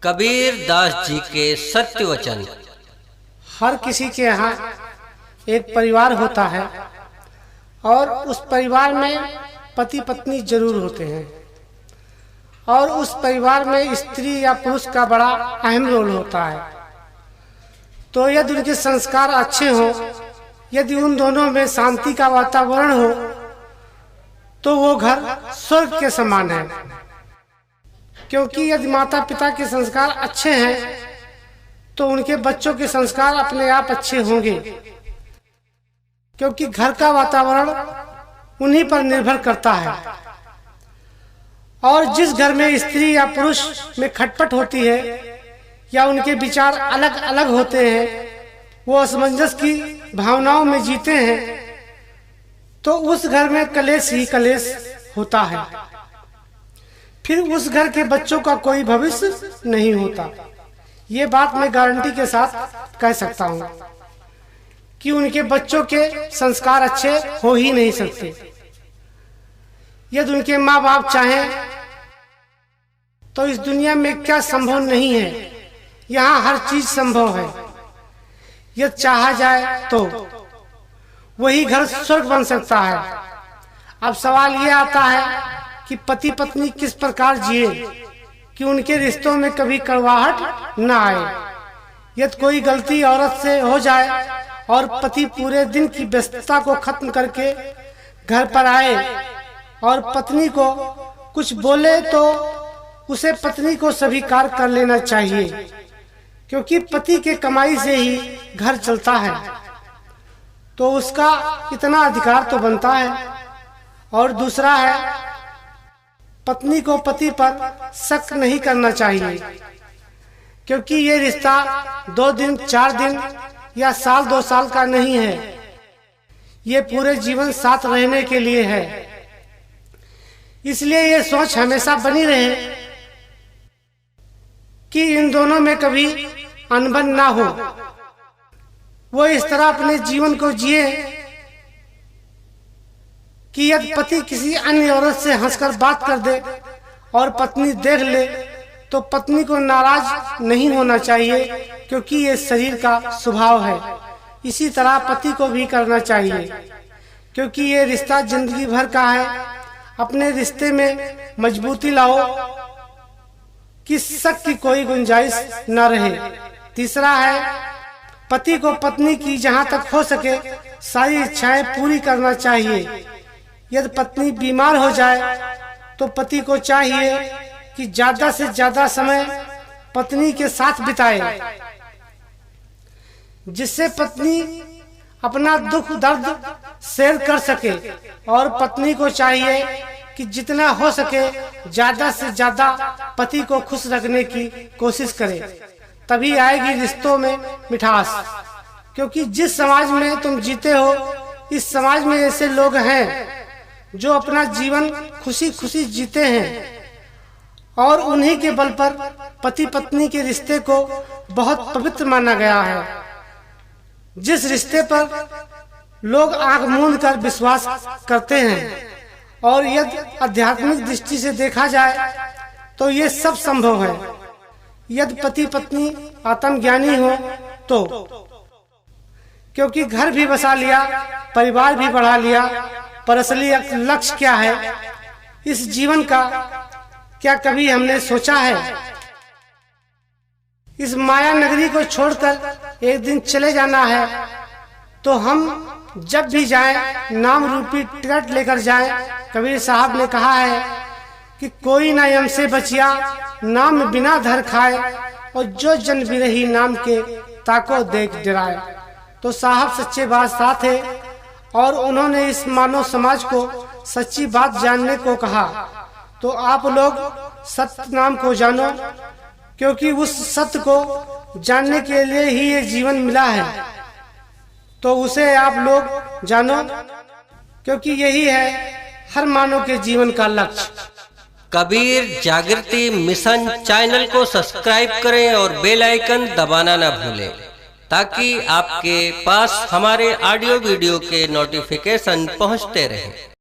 कबीर दास जी के सत्य वचन। हर किसी के यहाँ एक परिवार होता है और उस परिवार में पति पत्नी जरूर होते हैं और उस परिवार में स्त्री या पुरुष का बड़ा अहम रोल होता है। तो यदि उनके संस्कार अच्छे हों, यदि उन दोनों में शांति का वातावरण हो तो वो घर स्वर्ग के समान है। क्योंकि यदि माता पिता के संस्कार अच्छे हैं तो उनके बच्चों के संस्कार अपने आप अच्छे होंगे, क्योंकि घर का वातावरण उन्हीं पर निर्भर करता है। और जिस घर में स्त्री या पुरुष में खटपट होती है या उनके विचार अलग अलग होते हैं, वो असमंजस की भावनाओं में जीते हैं, तो उस घर में कलेश ही कलेश होता है। फिर उस घर के बच्चों का कोई भविष्य नहीं होता। ये बात मैं गारंटी के साथ कह सकता हूँ कि उनके बच्चों के संस्कार अच्छे हो ही नहीं सकते। यदि उनके माँ बाप चाहें तो इस दुनिया में क्या संभव नहीं है, यहाँ हर चीज संभव है। यदि चाहा जाए तो वही घर स्वर्ग बन सकता है। अब सवाल ये आता है कि पति पत्नी किस प्रकार जिए कि उनके रिश्तों में कभी कड़वाहट न आए। यदि कोई गलती औरत से हो जाए और पति पूरे दिन की व्यस्तता को खत्म करके घर पर आए और पत्नी को कुछ बोले तो उसे पत्नी को स्वीकार कर लेना चाहिए, क्योंकि पति के कमाई से ही घर चलता है, तो उसका इतना अधिकार तो बनता है। और दूसरा है, पत्नी को पति पर शक नहीं करना चाहिए, क्योंकि ये रिश्ता 2 दिन 4 दिन या साल 2 साल का नहीं है। ये पूरे जीवन साथ रहने के लिए है। इसलिए ये सोच हमेशा बनी रहे कि इन दोनों में कभी अनबन ना हो। वो इस तरह अपने जीवन को जिए कि यदि पति किसी अन्य औरत से हंसकर बात कर दे और पत्नी देख ले तो पत्नी को नाराज नहीं होना चाहिए, क्योंकि ये शरीर का स्वभाव है। इसी तरह पति को भी करना चाहिए, क्योंकि ये रिश्ता जिंदगी भर का है। अपने रिश्ते में मजबूती लाओ कि शक की कोई गुंजाइश न रहे। तीसरा है, पति को पत्नी की जहाँ तक हो सके सारी इच्छाएं पूरी करना चाहिए। यदि पत्नी बीमार हो जाए तो पति को चाहिए कि ज्यादा से ज्यादा समय पत्नी के साथ बिताए, जिससे पत्नी अपना दुख दर्द शेयर कर सके। और पत्नी को चाहिए कि जितना हो सके ज्यादा से ज्यादा पति को खुश रखने की कोशिश करे, तभी आएगी रिश्तों में मिठास। क्योंकि जिस समाज में तुम जीते हो, इस समाज में ऐसे लोग हैं जो अपना जीवन खुशी खुशी जीते हैं, और उन्हीं के बल पर पति पत्नी के रिश्ते को बहुत पवित्र माना गया है। जिस रिश्ते पर लोग आंख मूंद कर विश्वास करते हैं, और यदि आध्यात्मिक दृष्टि से देखा जाए तो ये सब संभव है यदि पति पत्नी आत्मज्ञानी हो तो। क्योंकि घर भी बसा लिया, परिवार भी बढ़ा लिया, पर असली लक्ष्य क्या है इस जीवन का, क्या कभी हमने सोचा है? इस माया नगरी को छोड़कर एक दिन चले जाना है, तो हम जब भी जाएं नाम रूपी टिकट लेकर जाएं। कबीर साहब ने कहा है कि कोई ना यम से बचिया, नाम बिना धर खाए, और जो जन बिरही नाम के ताको देख डराए। तो साहब सच्चे बादशाह थे और उन्होंने इस मानव समाज को सच्ची बात जानने को कहा। तो आप लोग सत्य नाम को जानो, क्योंकि उस सत्य को जानने के लिए ही ये जीवन मिला है। तो उसे आप लोग जानो, क्योंकि यही है हर मानव के जीवन का लक्ष्य। कबीर जागृति मिशन चैनल को सब्सक्राइब करें और बेल आइकन दबाना न भूलें, ताकि आपके पास हमारे ऑडियो वीडियो के नोटिफिकेशन पहुंचते रहें।